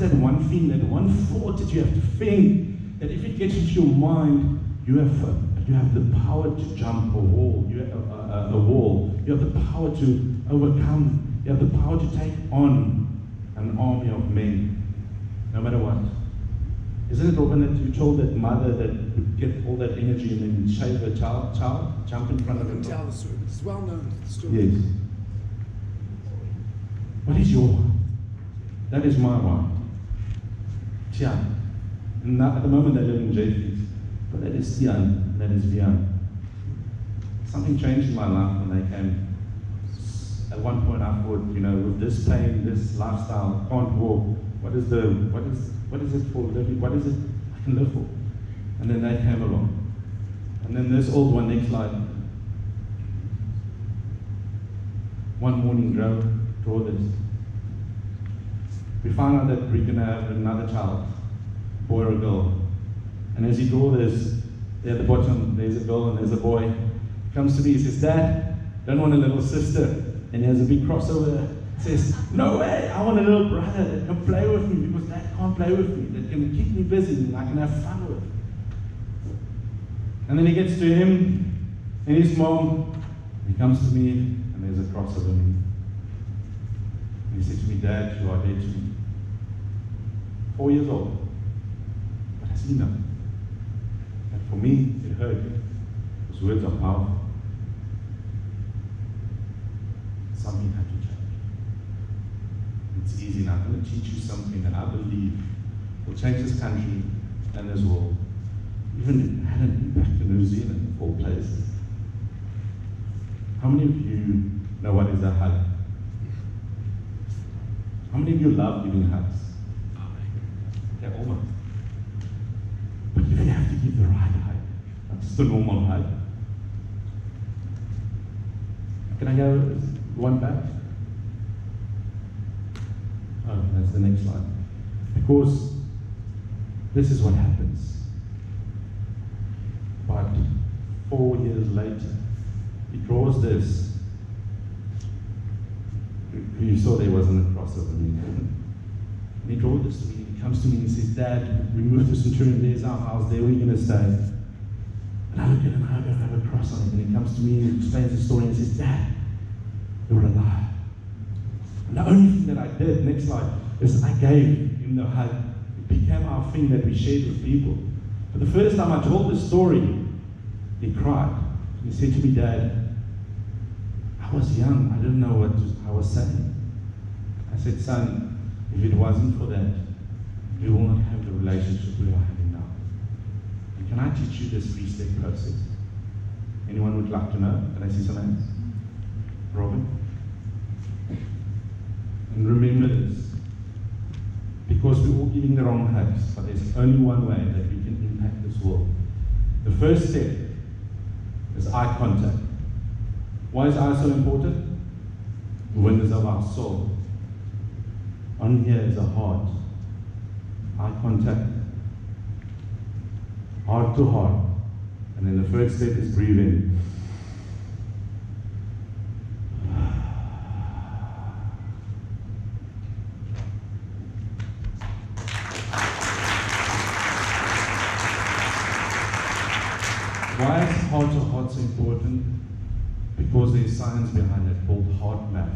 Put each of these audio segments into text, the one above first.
is that one thing, that one thought that you have to think, that if it gets into your mind, you have the power to jump a wall. You have a wall. You have the power to overcome. You have the power to take on an army of men, no matter what. Isn't it, Robin, that you told that mother that would get all that energy and then shave her child, jump in front of her? Tell the story. It's well known story. Yes. What is your one? That is my one. Tia. And at the moment they live in Jeffries. But that is Tian, and that is Vian. Something changed in my life when they came. At one point I thought, with this pain, this lifestyle, can't walk. What is it for living? What is it I can live for? And then they came along. And then this old one, next slide. One morning, draw this. We found out that we're going to have another child, boy or a girl. And as you draw this, there at the bottom, there's a girl and there's a boy. He comes to me, he says, Dad, don't want a little sister. And he has a big crossover. Says, no way, I want a little brother that can play with me because Dad can't play with me, that can keep me busy and I can have fun with. And then he gets to him and his mom. He comes to me and there's a crossover in him. And he said to me, Dad, you are dead to me. 4 years old. But has he known? And for me, it hurt. Those words are powerful. Something had to change. It's easy now. I'm going to teach you something that I believe will change this country and this world. Even it had an impact in New Zealand, of all places. How many of you know what is a hug? How many of you love giving hugs? Yeah, almost. But if you have to give the right hug, not just a normal hug. Can I go one back? Oh, that's the next slide. Because this is what happens. But 4 years later, he draws this. You saw there wasn't a crossover. And he draws this to me. He comes to me and he says, Dad, we moved to Centurion, there's our house, there we're going to stay. And I look at him and I go, have a cross on it. And he comes to me and explains the story and says, Dad, you're alive. And the only thing that I did, next slide, is I gave him the hug. It became our thing that we shared with people. But the first time I told the story, he cried. He said to me, Dad, I was young, I didn't know what I was saying. I said, son, if it wasn't for that, we will not have the relationship we are having now. And can I teach you this 3-step process? Anyone would like to know? Can I see some hands? Robin? And remember this, because we're all giving the wrong hugs, but there's only one way that we can impact this world. The first step is eye contact. Why is eye so important? The windows of our soul. On here is a heart. Eye contact. Heart to heart. And then the first step is breathe in. Why is heart to heart so important? Because there's science behind it called heart math.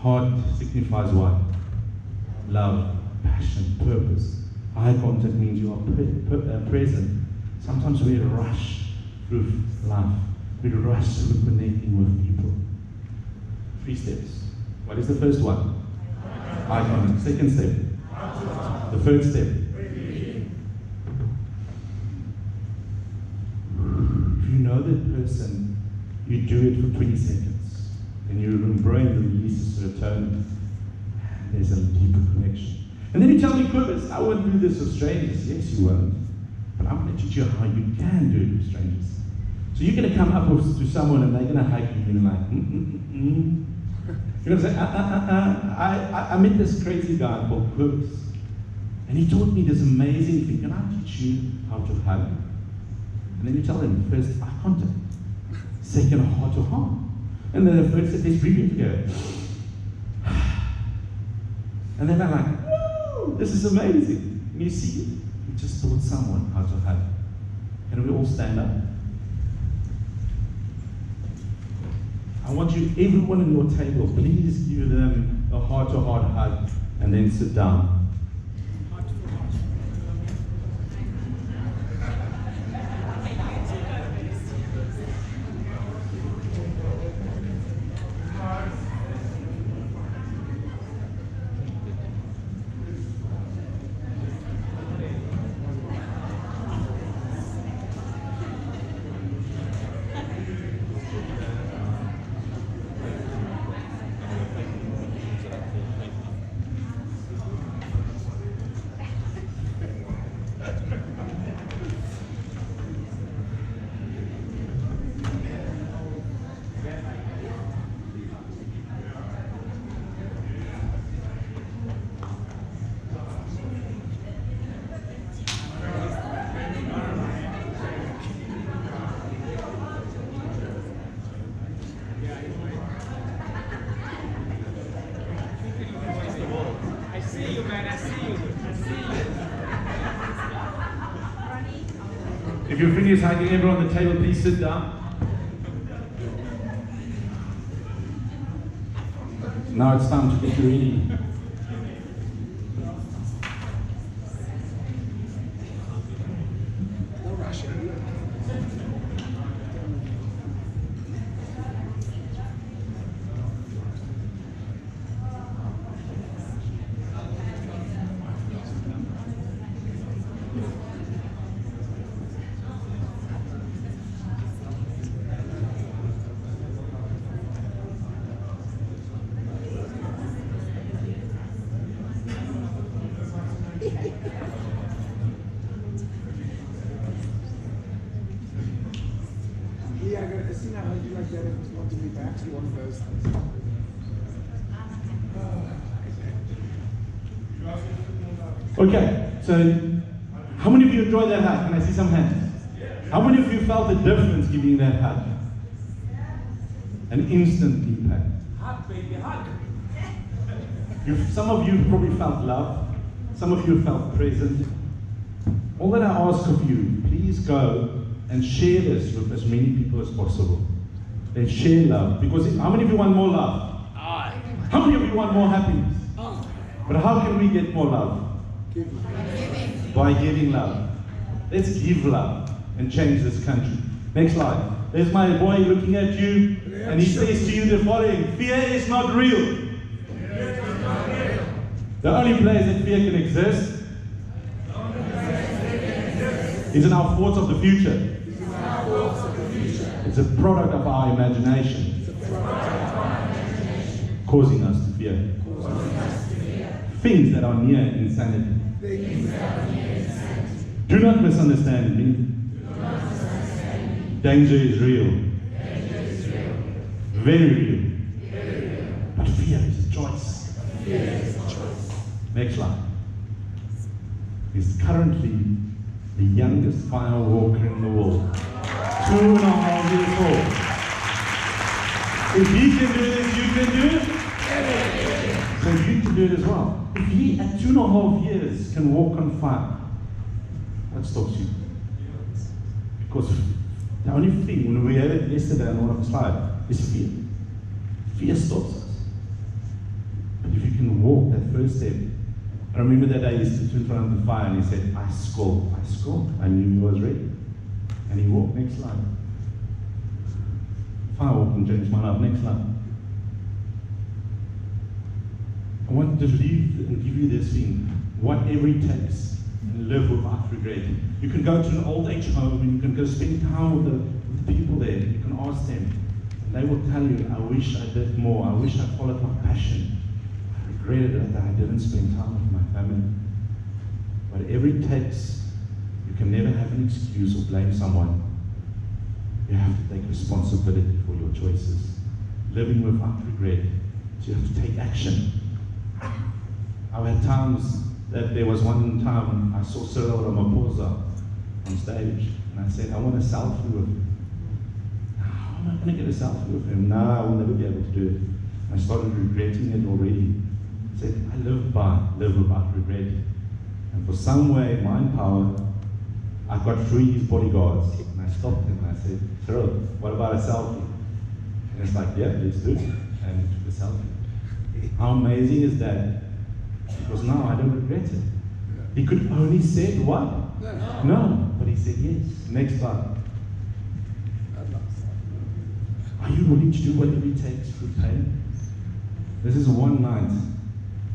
Heart signifies what? Love, passion, purpose. Eye contact means you are present. Sometimes we rush through life. We rush through connecting with people. 3 steps. What is the first one? Eye contact. Second step. The third step. If you know that person, you do it for 20 seconds. And your brain releases serotonin. There's a deeper connection. And then you tell me, Cobus, I won't do this with strangers. Yes, you won't. But I'm going to teach you how you can do it with strangers. So you're going to come up to someone and they're going to hug you and you're like, You're going to say, I met this crazy guy called Cobus. And he taught me this amazing thing. Can I teach you how to hug? And then you tell them, first, eye contact. Second, heart to heart. And then the third step is breathing together. And then I'm like, woo, this is amazing. And you see, we just taught someone how to hug. Can we all stand up? I want you, everyone at your table, please give them a heart-to-heart hug and then sit down. If you're finished hugging everyone on the table, please sit down. Now it's time to get you ready. No rushing. Yeah, I see now how you like that. If it's want to be back to one of those things. Okay, so how many of you enjoyed that hug? Can I see some hands? How many of you felt the difference giving that hug? An instant impact. Hug, baby, hug. Some of you probably felt love. Some of you felt present. All that I ask of you, please go and share this with as many people as possible. Then share love. Because how many of you want more love? How many of you want more happiness? But how can we get more love? By giving love. Let's give love and change this country. Next slide. There's my boy looking at you, and he says to you the following: fear is not real. The only place that fear can exist is in our thoughts of the future. It's a product of our imagination, causing us to fear. Things that are near insanity. Do not misunderstand me. Danger is real. Very real. But fear is a choice. Next slide. He's currently the youngest fire walker in the world. 2.5 years old. If he can do this, you can do it. So you can do it as well. If he at 2.5 years can walk on fire, what stops you? Because the only thing, when we had it yesterday on one of the slides, is fear. Fear stops us. But if you can walk that first step, I remember that day he stood in front of the fire and he said, I scold. I knew he was ready. And he walked. Next slide. Fire walking changed my life. Next slide. I want to leave and give you this thing. Whatever it takes, and live without regret. You can go to an old age home and you can go spend time with the people there. You can ask them. And they will tell you, I wish I did more. I wish I followed my passion. I regretted that I didn't spend time with my family. Whatever it takes, you can never have an excuse or blame someone. You have to take responsibility for your choices. Living without regret. So you have to take action. I've had times that there was one time I saw Cyril Ramaphosa on stage and I said, I want a selfie with him. How am I going to get a selfie with him? No, I will never be able to do it. I started regretting it already. I said, I live without regret. And for some way, mind power, I got through his bodyguards. And I stopped him and I said, Cyril, what about a selfie? And it's like, yeah, let's do it. And we took a selfie. How amazing is that? Because now I don't regret it. He could only said what? No, but he said yes. Next slide. Are you willing to do whatever it takes through pain? This is one night.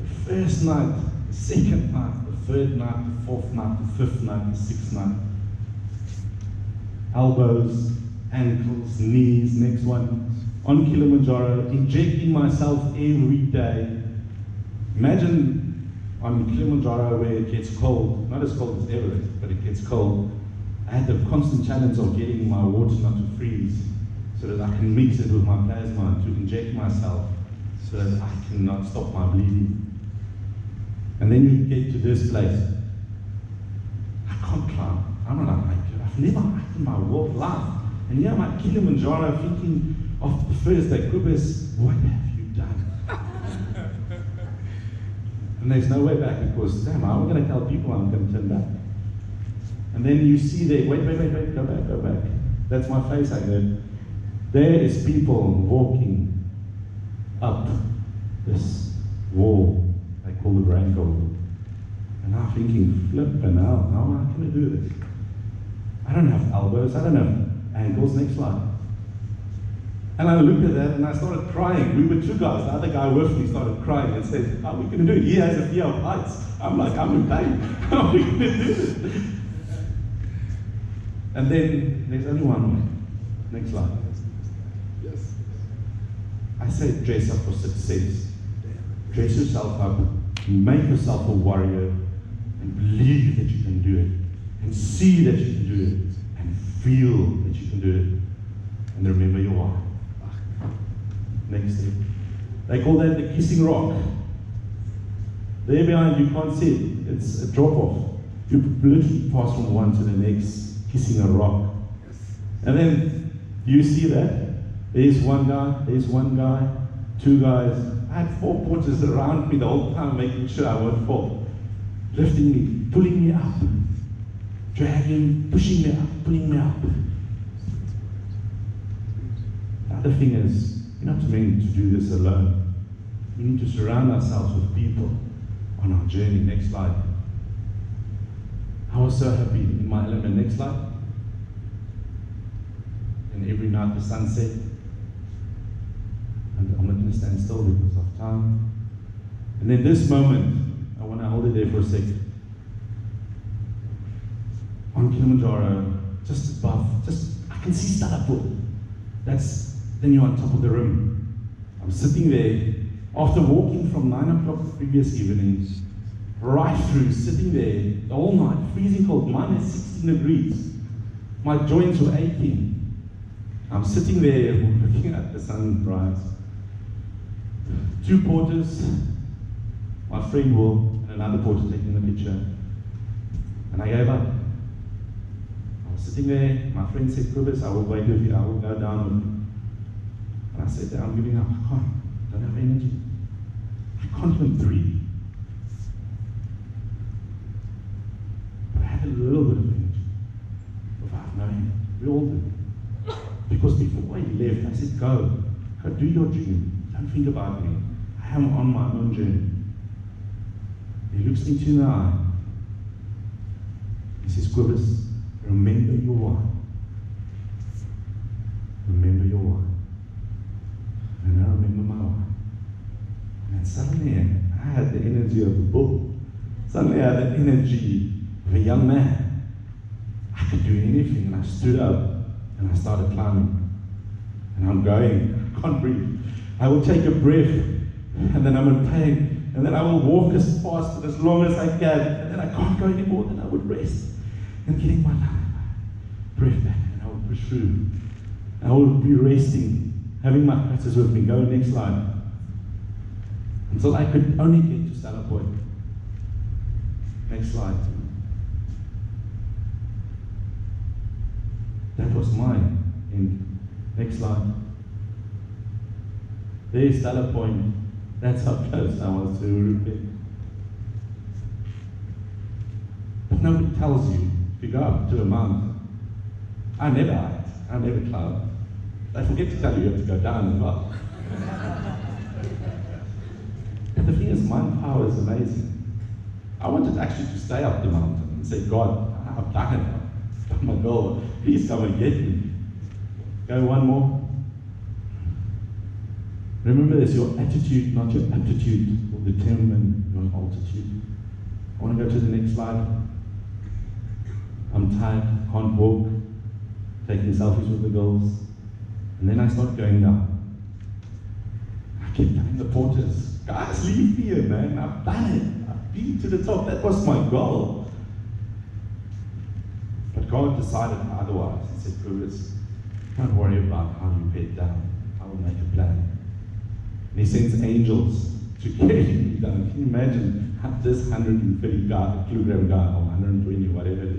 The first night, the second night, the third night, the fourth night, the fifth night, the sixth night. Elbows, ankles, knees, next one. On Kilimanjaro, injecting myself every day. Imagine on Kilimanjaro where it gets cold, not as cold as Everest, but it gets cold. I had the constant challenge of getting my water not to freeze so that I can mix it with my plasma to inject myself so that I cannot stop my bleeding. And then you get to this place. I can't climb. I'm not a hiker. I've never hiked in my whole life. And here I'm at Kilimanjaro thinking of the first day, Kobus, what have you done? And there's no way back because, damn, how am I going to tell people I'm going to turn back? And then you see there, wait, go back. That's my face I heard. There is people walking up this wall they call the Rainbow Wall. And I'm thinking, flippin' hell, how am I going to do this? I don't have elbows, I don't have ankles, next slide. And I looked at that and I started crying. We were two guys, the other guy with me started crying and said, how are we going to do it? He has a fear of heights. I'm like, I'm in pain. How are we going to do this? And then there's only one way. Next slide. Yes. I say dress up for success. Dress yourself up, make yourself a warrior, and believe that you can do it. And see that you can do it. And feel that you can do it. And remember your why. Next step. They call that the kissing rock. There behind you can't see it. It's a drop off. You literally pass from one to the next, kissing a rock. And then you see that? There's one guy, two guys. I had four porters around me the whole time making sure I won't fall. Lifting me, pulling me up, dragging, pushing me up, pulling me up. The other thing is, we're not meant to do this alone. We need to surround ourselves with people on our journey. Next slide. I was so happy in my element. Next slide. And every night the sun set. And I'm not going to stand still because of time. And then this moment, I want to hold it there for a second. On Kilimanjaro, just above, I can see Stellarport. Then you're on top of the rim. I'm sitting there, after walking from 9 o'clock the previous evening, right through, sitting there, the whole night, freezing cold, minus 16 degrees. My joints were aching. I'm sitting there, looking at the sunrise. Two porters, my friend Will, and another porter taking the picture. And I gave up. I was sitting there, my friend said, Kobus, I will wait with you, I will go down with you. And I said, I'm giving up, I don't have energy. I can't even breathe. But I had a little bit of energy, without knowing it. We all did. Because before I left, I said, go do your dream. Don't think about me. I am on my own journey. He looks me in the eye. He says, Kobus, remember your why. Remember your why. And I remember my why. And suddenly I had the energy of a bull. Suddenly I had the energy of a young man. I could do anything, and I stood up and I started climbing. And I'm going, I can't breathe. I will take a breath, and then I'm in pain, and then I will walk as fast and as long as I can, and then I can't go anymore, then I would rest. And getting my breath back, and I would push through. I will be resting, having my practice with me. Go next slide. Until I could only get to Stellarport. Next slide. That was mine. And next slide. There's Stellarport. That's how close I was to Urupet. But nobody tells you if you go up to a mountain. I never hiked, I never climbed. They forget to tell you have to go down as well. And the thing is, mind power is amazing. I wanted actually to stay up the mountain and say, God, I've done it. I've done my goal. Please come and get me. Go one more. Remember this, your attitude, not your aptitude, will determine your altitude. I want to go to the next slide. I'm tired, can't walk, taking selfies with the girls. And then I start going down. I keep telling the porters, guys, leave me here, man. I've done it. I've been to the top. That was my goal. But God decided otherwise. He said, Kobus, don't worry about how you head down. I will make a plan. And he sends angels to carry me down. Can you imagine this 130 kilogram guy, or 120, whatever it